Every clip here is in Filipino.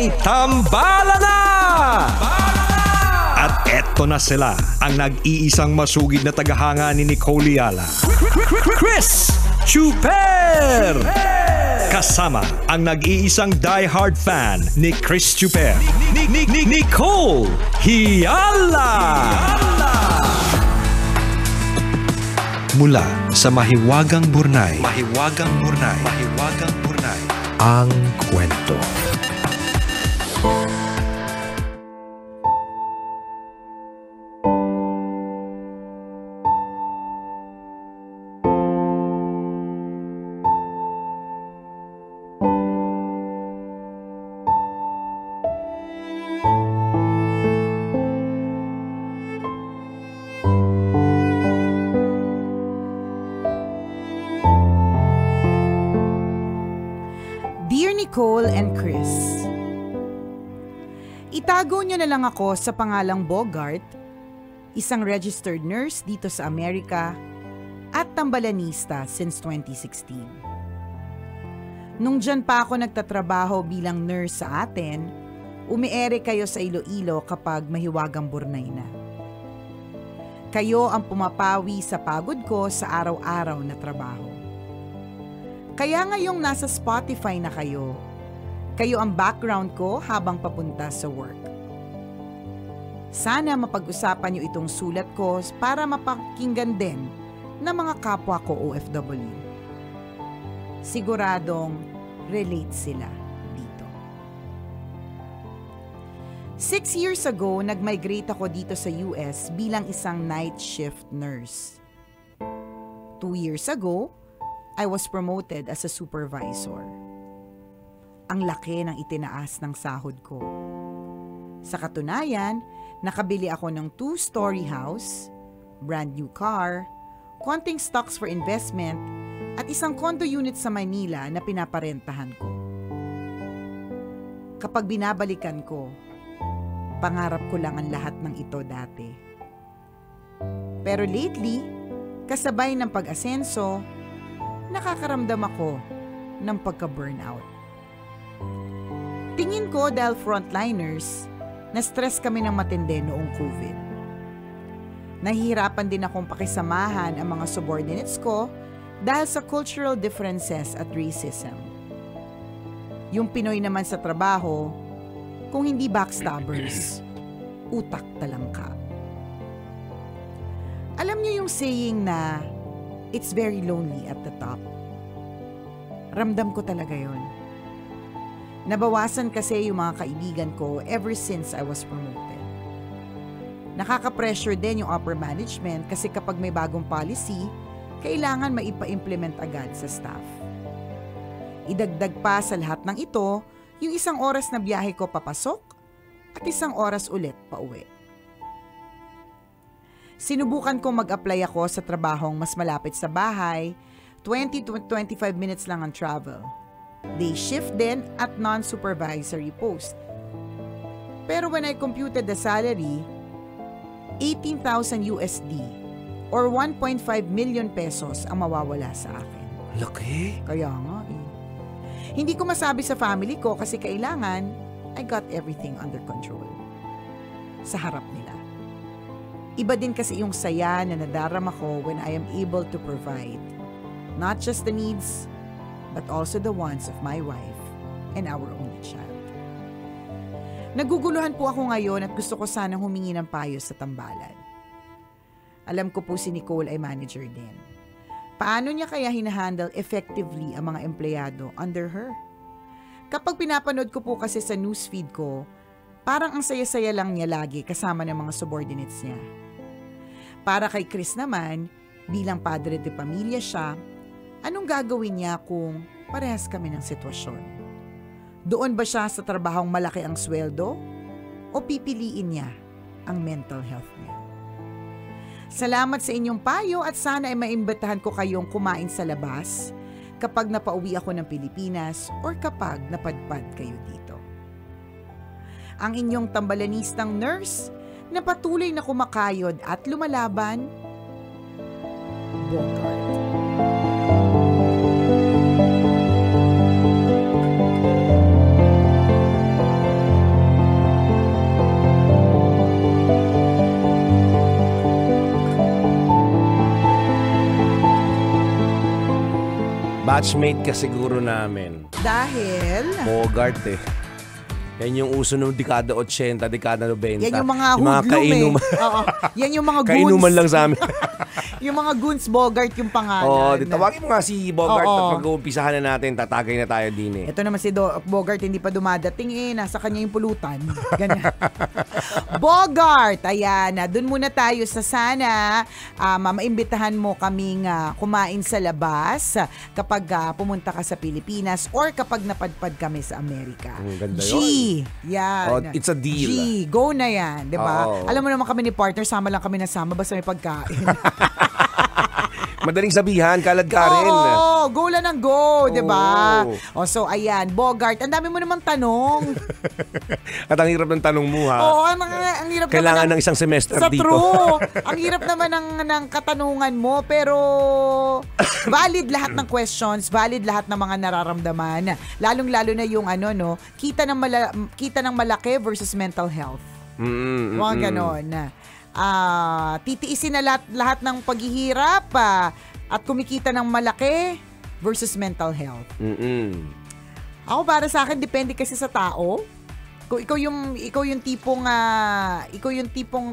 may tambala na! At eto na sila, ang nag-iisang masugid na tagahanga ni Nicole Yala, Chris Chuper! Kasama ang nag-iisang die-hard fan ni Chris Chuper, Nicole Yala! Mula sa Mahiwagang Burnay, ang kwento. Nicole and Chris. Itago niyo na lang ako sa pangalang Bogart, isang registered nurse dito sa Amerika at tambalanista since 2016. Nung dyan pa ako nagtatrabaho bilang nurse sa atin, umiere kayo sa Iloilo kapag mahiwagang Burnay na. Kayo ang pumapawi sa pagod ko sa araw-araw na trabaho. Kaya ngayong nasa Spotify na kayo ang background ko habang papunta sa work. Sana mapag-usapan niyo itong sulat ko para mapakinggan din ng mga kapwa ko OFW. Siguradong relate sila dito. 6 years ago, nag-migrate ako dito sa US bilang isang night shift nurse. 2 years ago, I was promoted as a supervisor. Ang laki ng itinaas ng sahod ko. Sa katunayan, nakabili ako ng 2-story house, brand new car, konting stocks for investment, at isang condo unit sa Manila na pinaparentahan ko. Kapag binabalikan ko, pangarap ko lang ang lahat ng ito dati. Pero lately, kasabay ng pag-asenso, nakakaramdam ako ng pagka-burnout. Tingin ko dahil frontliners, na-stress kami ng matindi noong COVID. Nahihirapan din akong pakisamahan ang mga subordinates ko dahil sa cultural differences at racism. Yung Pinoy naman sa trabaho, kung hindi backstabbers, utak talangka. Alam niyo yung saying na, it's very lonely at the top. Ramdam ko talaga yon. Nabawasan kasi yung mga kaibigan ko ever since I was promoted. Nakaka-pressure din yung upper management kasi kapag may bagong policy, kailangan maipa-implement agad sa staff. Idagdag pa sa lahat ng ito, yung 1 oras na biyahe ko papasok at 1 oras ulit pauwi. Sinubukan kong mag-apply ako sa trabahong mas malapit sa bahay, 20 to 25 minutes lang ang travel. Day shift din at non-supervisory post. Pero when I computed the salary, 18,000 USD or 1.5 million pesos ang mawawala sa akin. Laki? Kaya nga eh. Hindi ko masabi sa family ko kasi kailangan I got everything under control. Sa harap nila. Iba din kasi yung saya na nadarama ko when I am able to provide not just the needs, but also the wants of my wife and our only child. Naguguluhan po ako ngayon at gusto ko sanang humingi ng payo sa tambalan. Alam ko po si Nicole ay manager din. Paano niya kaya hinahandle effectively ang mga empleyado under her? Kapag pinapanood ko po kasi sa newsfeed ko, parang ang saya-saya lang niya lagi kasama ng mga subordinates niya. Para kay Chris naman, bilang padre de pamilya siya, anong gagawin niya kung parehas kami ng sitwasyon? Doon ba siya sa trabahong malaki ang sweldo? O pipiliin niya ang mental health niya? Salamat sa inyong payo at sana ay maimbitahan ko kayong kumain sa labas kapag napauwi ako ng Pilipinas or kapag napadpad kayo dito. Ang inyong tambalanistang nurse na patuloy na kumakayod at lumalaban, Bogart. Batchmate ka siguro namin. Dahil? Bogart eh. Yan yung uso ng dekada 80, dekada 90. Yan yung mga hoodlum eh. Oo. Yan yung mga goons. Kainuman lang sa amin. Yung mga goons, Bogart yung pangalan. Tawagin mo nga si Bogart at mag-uumpisahan na natin, tatagay na tayo din eh. Ito naman si Bogart, hindi pa dumadating eh. Nasa kanya yung pulutan. Ganyan. Bogart, ayan. Doon muna tayo sa sana. Maimbitahan mo kaming kumain sa labas kapag pumunta ka sa Pilipinas or kapag napadpad kami sa Amerika. Ganda G. yun. Yan. It's a deal. G. Go na yan. Diba? Alam mo naman kami ni partner, sama lang kami na sama basta may pagkain. Madaling sabihan, kalad ka rin. Oo, go lang ng go, di ba? So, ayan, Bogart, ang dami mo namang tanong. At ang hirap ng tanong mo, ha? Oo, ang hirap kailangan naman ng isang semester dito. True. Ang hirap naman ng katanungan mo, pero valid lahat ng questions, valid lahat ng mga nararamdaman. Lalong-lalo na yung kita ng malaki versus mental health. Mga ganon. Titiisin na lahat ng paghihirap at kumikita ng malaki versus mental health. Ako para sa akin depende kasi sa tao. Kung ikaw yung tipong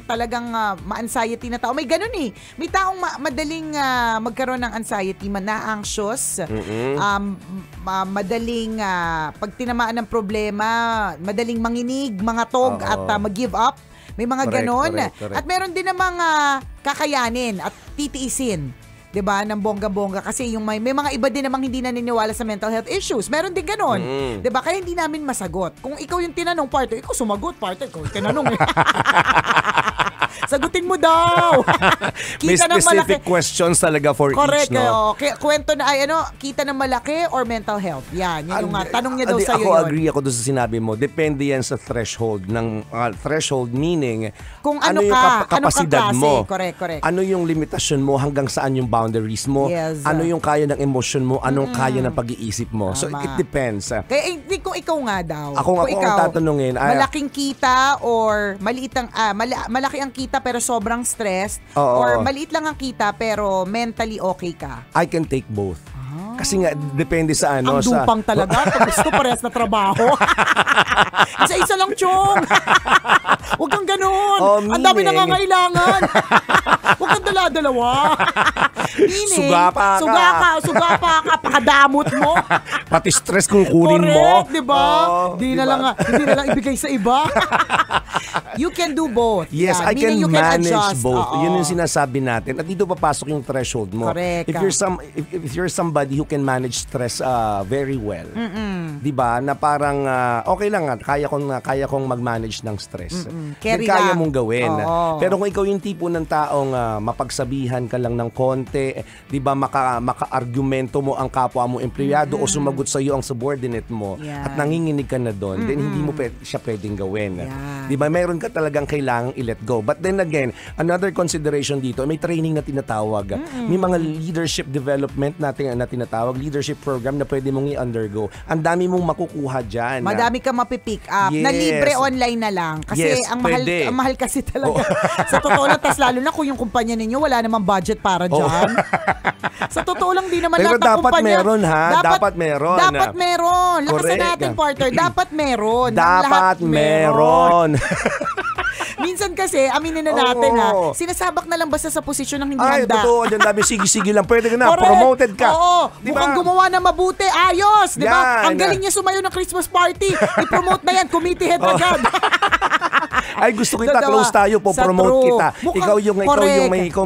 talagang ma-anxiety na tao. May ganun eh. May taong madaling magkaroon ng anxiety, na-anxious, madaling pag tinamaan ng problema, madaling manginig, mangatog at mag-give up. May mga ganon. Correct. At meron din namang kakayanin at titiisin. 'Di ba? Ng bongga-bongga kasi yung may mga iba din namang hindi naniniwala sa mental health issues. Meron din ganon. 'Di ba? Kaya hindi namin masagot. Kung ikaw yung tinanong, partner, ikaw sumagot, partner, ikaw yung tinanong. Sagutin mo daw. May specific questions talaga for correct, each, no? Kwento na kita ng malaki or mental health. Yan yung tanong niya daw sa'yo yun. Agree ako doon sa sinabi mo. Depende yan sa threshold. Threshold meaning, kung ano yung kapasidad mo. Correct. Ano yung limitasyon mo, hanggang saan yung boundaries mo. Yes. Ano yung kaya ng emotion mo, anong kaya ng pag-iisip mo. So, it depends. Kaya kung ikaw nga daw. Ako ang tatanungin. Malaking kita or malaki ang kita pero sobrang stressed or maliit lang ang kita pero mentally okay ka? I can take both. Kasi nga, depende sa Ang dupang talaga. Kung gusto parehas na trabaho. Isa-isa lang, Chong. Huwag kang ganun. Ang dami nangangailangan. Huwag kang dala-dalawa. Sugapa ka. Pakadamot mo. Pati stress kung kunin mo. Correct, diba? Hindi na lang ibigay sa iba. You can do both. Yes, yeah. I can manage adjust. both. Yun yung sinasabi natin. At dito papasok yung threshold mo. Correct. If you're somebody who can manage stress very well, 'di ba? Na parang okay lang, kaya kong mag-manage ng stress. Kaya mong gawin. Pero kung ikaw yung tipo ng taong mapagsabihan ka lang ng konti, 'di ba, maka-argumento mo ang kapwa mo empleyado o sumagot sa iyo ang subordinate mo at nanginginig ka na doon, then hindi mo siya pwedeng gawin. 'Di ba? Meron ka talagang kailangang i-let go. But then again, another consideration dito, may training na tinatawag. May mga leadership development na tinatawag, leadership program na pwede mong i-undergo. Ang dami mong makukuha dyan. Madami kang mapipick up na libre online na lang. Kasi ang mahal kasi talaga. Sa totoo lang, tas lalo na kung yung kumpanya ninyo, wala namang budget para dyan. Sa totoo lang, di naman lahat ng kumpanya. Pero dapat meron, ha? Dapat meron. Dapat meron. Lakasan natin, partner. Dapat meron. Dapat meron. Minsan kasi, aminin na natin sinasabak na lang basta sa posisyon ng hindi handa. Ay, totoo. Diyan dami, sige lang. Pwede ka na. Promoted ka. Oo. Diba? Mukhang gumawa na mabuti. Ayos. Diba? Ang galing niya sumayo ng Christmas party. I-promote na yan. Committee head agad. Ay, gusto kita, close tayo po, promote kita. Ikaw yung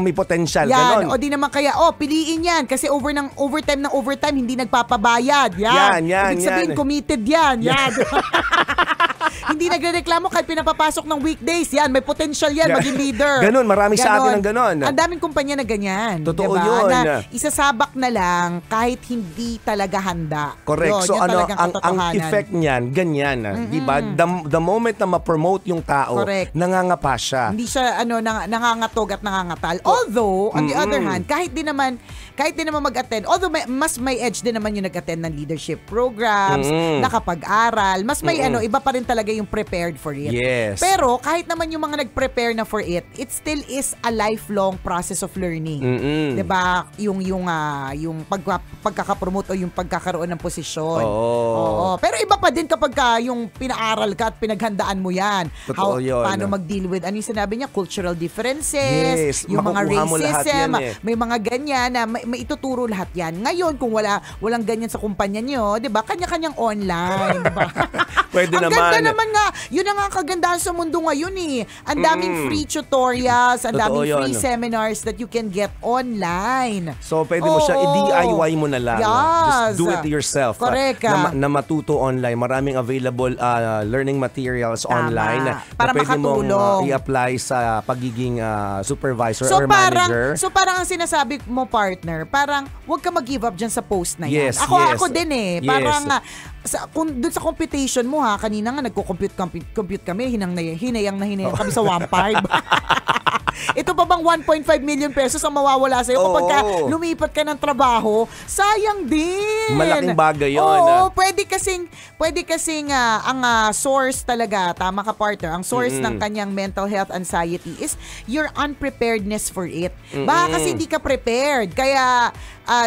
may potential. Yan. Ganon. O di naman kaya, piliin yan. Kasi overtime, hindi nagpapabayad. Yan. Ibig sabihin, committed yan. Hindi nagrereklamo kahit pinapapasok ng weekdays. Yan, may potential yan, maging leader. Ganon, marami sa atin ng ganon. Ang daming kumpanya na ganyan. Totoo diba? yun. Na isasabak na lang kahit hindi talaga handa. Correct. So ang effect niyan, ganyan. Diba? The moment na ma-promote yung tao, nangangapa siya. Hindi siya nangangatog at nangangatal. Although, on the other hand, kahit din naman mag-attend, although mas may edge din naman yung nag-attend ng leadership programs, nakapag-aral, mas may iba pa rin talaga talaga yung prepared for it. Yes. Pero kahit naman yung mga nag-prepare na for it still is a lifelong process of learning. 'Di ba? Yung pagkakapromote o yung pagkakaroon ng posisyon. Oo. Pero iba pa din kapag yung pinaaral ka at pinaghandaan mo 'yan. Totoo yun. Paano mag-deal with ano yung sinabi niya, cultural differences, yung mga racism, may mga ganyan na may ituturo lahat 'yan. Ngayon kung walang ganyan sa kumpanya niyo, 'di ba? Kanya-kanyang online, 'di ba? Pwede ang naman. Ang ganda naman nga. Yun ang nga kagandahan sa mundo ngayon eh. Ang daming free tutorials, ang daming free seminars that you can get online. So, pwede mo siya i-DIY mo na lang. Yes. Just do it yourself. Correct. Na matuto online. Maraming available learning materials online para na pwede mong i-apply sa pagiging supervisor or manager. So parang ang sinasabi mo, partner, parang huwag ka mag-give up dyan sa post na yan. Yes, Ako din eh. Yes. Parang doon sa computation mo kanina nga nagko-compute kami, hinayang kami sa 1.5. Ito pa bang 1.5 million pesos ang mawawala sa'yo kapag lumipat ka ng trabaho? Sayang din. Malaking bagay yun. Oo, pwede kasing ang source talaga, tama ka partner, ang source ng kanyang mental health anxiety is your unpreparedness for it. Baka kasi hindi ka prepared. Kaya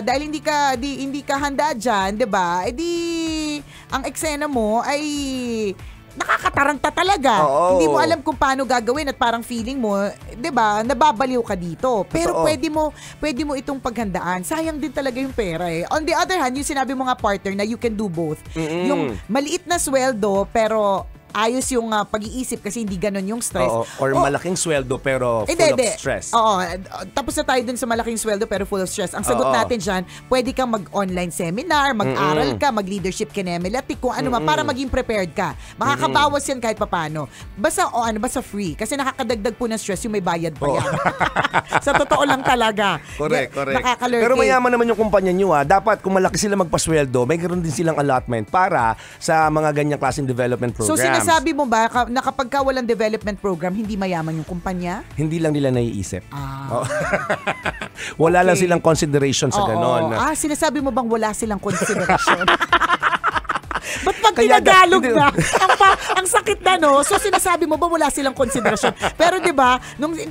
dahil hindi ka handa dyan, 'di ba? Ang eksena mo ay nakakataranta talaga. Hindi mo alam kung paano gagawin at parang feeling mo, 'di ba, nababaliw ka dito. Pero pwede mo itong paghandaan. Sayang din talaga yung pera eh. On the other hand, yung sinabi mo nga partner na you can do both. Yung maliit na sweldo pero ayos yung pag-iisip kasi hindi ganun yung stress. Or malaking sweldo pero full of stress. Tapos na tayo dun sa malaking sweldo pero full of stress. Ang sagot natin dyan, pwede kang mag-online seminar, mag-aral ka, mag-leadership kinematic, kung ano man, para maging prepared ka. Makakabawas yan kahit papano. Basta free. Kasi nakakadagdag po ng stress yung may bayad pa yan. Sa totoo lang talaga. Correct. Nakakalurk. Pero mayaman naman yung kumpanya nyo. Dapat kung malaki sila magpasweldo, may ganoon din silang allotment para sa mga ganyang klaseng development program. So sinasabi mo ba na kapag walang development program, hindi mayaman yung kumpanya? Hindi lang nila naiisip. Wala lang silang consideration sa ganon. Sinasabi mo bang wala silang consideration? Ba't pag tinagalog na? Ang sakit na, no? So, sinasabi mo ba wala silang consideration? Pero, di ba,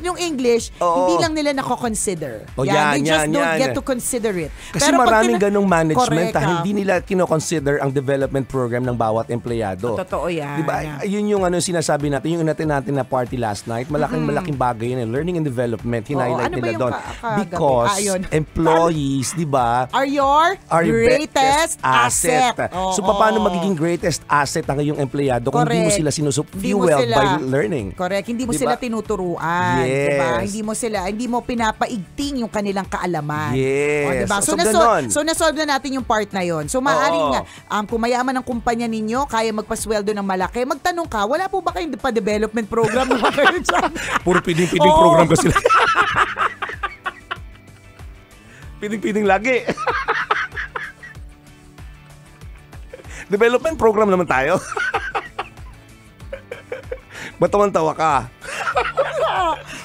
yung English, hindi lang nila nako-consider. They just don't get to consider it. Kasi pero maraming ganong management hindi nila kino-consider ang development program ng bawat empleyado. Totoo yan. Di ba? Yun yung sinasabi natin, yung natin na party last night, malaking bagay yun. Learning and development, hinighlight nila doon. Because employees, di ba, are your greatest asset. So, paano magiging greatest asset ang iyong empleyado kung hindi mo sila fueled by learning? Correct. Hindi mo sila tinuturuan. Diba? Hindi mo pinapaigting yung kanilang kaalaman. Yes. Diba? So nasolve na natin yung part na yon. So maaaring kung mayaman ang kumpanya ninyo, kaya magpasweldo ng malaki, magtanong ka, wala po ba kayong pa-development program na kayo dyan? Puro piling-piling program ko sila. Piling-piling lagi. Development program naman tayo. Ba't tawa ka?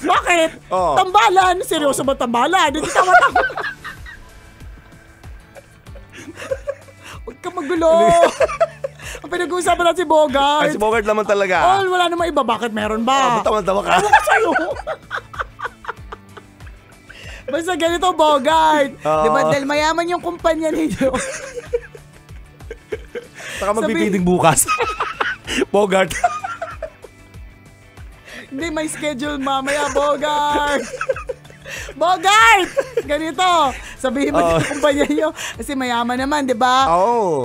Bakit? Tambalan? Seryoso ba tambalan? Hindi tawa-tawa. Huwag ka magulo. Ang pinag-uusapan natin si Bogart. Si Bogart naman talaga. Wala namang iba. Bakit meron ba? Ba't tawa ka? Ewan ko sa'yo. Basta ganito, Bogart. Diba? Dahil mayaman yung kumpanya ninyo. Saka magbibidding bukas. Bogart. Hindi, may schedule mamaya, Bogart. Bogart! Ganito. Sabihin mo sa kumpanya nyo. Kasi mayaman naman, di ba?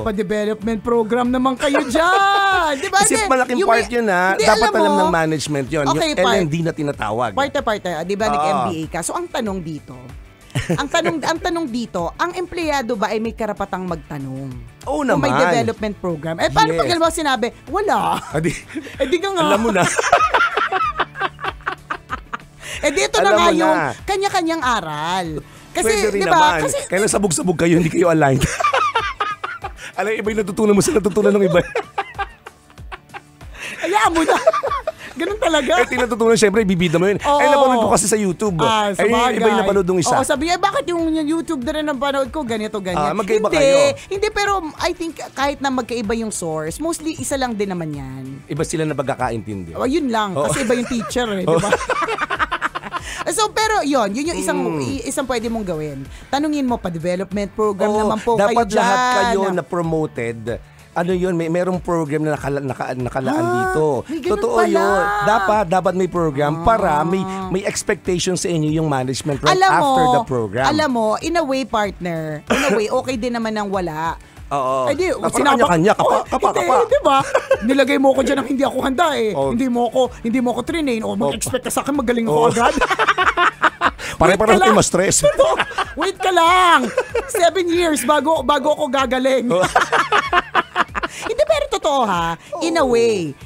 Pa-development program naman kayo dyan. Di ba? Kasi malaking part yun dapat alam ng management yun. Okay, yung L&D na tinatawag. Parte. Di ba nag-MBA ka? So, ang tanong dito, ang empleyado ba ay may karapatang magtanong? Oo naman. Kung may development program. Paano pag mo sinabi, wala? Di ka nga. Alam mo na. Dito na nga yung kanya-kanyang aral. Kasi, di ba? Kaya sabog-sabog kayo, hindi kayo aligned. Alam, iba yung natutunan mo sa natutunan ng iba. Hayaan mo na. Ganun talaga. Tinututunan, syempre, bibida mo yun. Napanood ko kasi sa YouTube. Iba yung napanood ng isa. Sabi niya, bakit yung YouTube na rin ang panood ko, ganito, ganyan. Magkaiba kayo. Hindi, pero I think kahit na magkaiba yung source, mostly isa lang din naman yan. Iba sila na pagkakaintindi. Yun lang, kasi iba yung teacher di ba? So, pero yun yung isang pwede mong gawin. Tanungin mo, pa-development program naman po kayo dyan. Dapat lahat kayo na promoted. Ano yun, merong program na nakalaan dito. Totoo pala. yun. Dapat may program para may expectation sa inyo yung management after the program. Alam mo, in a way, partner, okay din naman nang wala. Oo. Ay, di, kanya-kanya, kapa. Di ba? Nilagay mo ko dyan ng hindi ako handa eh. Hindi mo ako train mag-expect ka sa akin, magaling ako agad. Pare-pareho tayo ma-stress. Wait ka lang. 7 years bago ako gagaling. Hindi, pero totoo ha. In a way,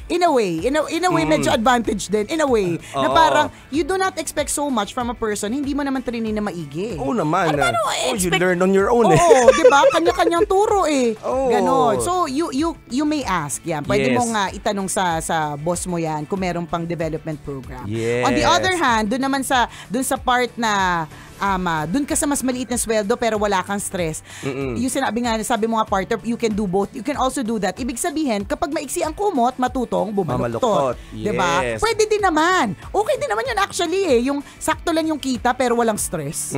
medyo advantage din. In a way, na parang you do not expect so much from a person, hindi mo naman trainin na maigi. Oo naman. You learn on your own. Oo, di ba? Kanya-kanyang turo eh. Ganon. So, you may ask yan. Pwede mo nga itanong sa boss mo yan kung meron pang development program. Yes. On the other hand, dun sa part na dun ka sa mas maliit na sweldo pero wala kang stress. Yung sabi mo nga, partner, you can do both. You can also do that. Ibig sabihin, kapag maiksi ang kumot, matutong bumaluktot. Yes. Diba? Pwede din naman. Okay din naman yun actually eh. Yung sakto lang yung kita pero walang stress.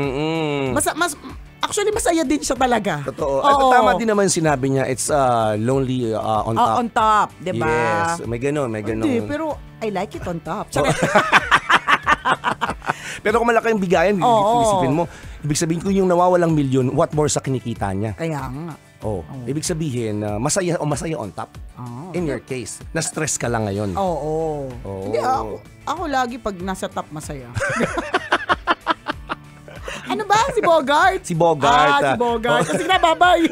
Actually, masaya din siya talaga. Totoo. At tama din naman sinabi niya, it's lonely on top. On top, diba? Yes. May ganun. Hindi, pero I like it on top. Pero kung malaki yung bigayan, isipin mo, ibig sabihin ko yung nawawalang milyon, what more sa kinikita niya? Kaya nga. Ibig sabihin, masaya on top. In your case, na-stress ka lang ngayon. Hindi, ako lagi pag nasa top masaya. Ano ba? Si Bogart? Si Bogart. Si Bogart. Kasi na, bye-bye.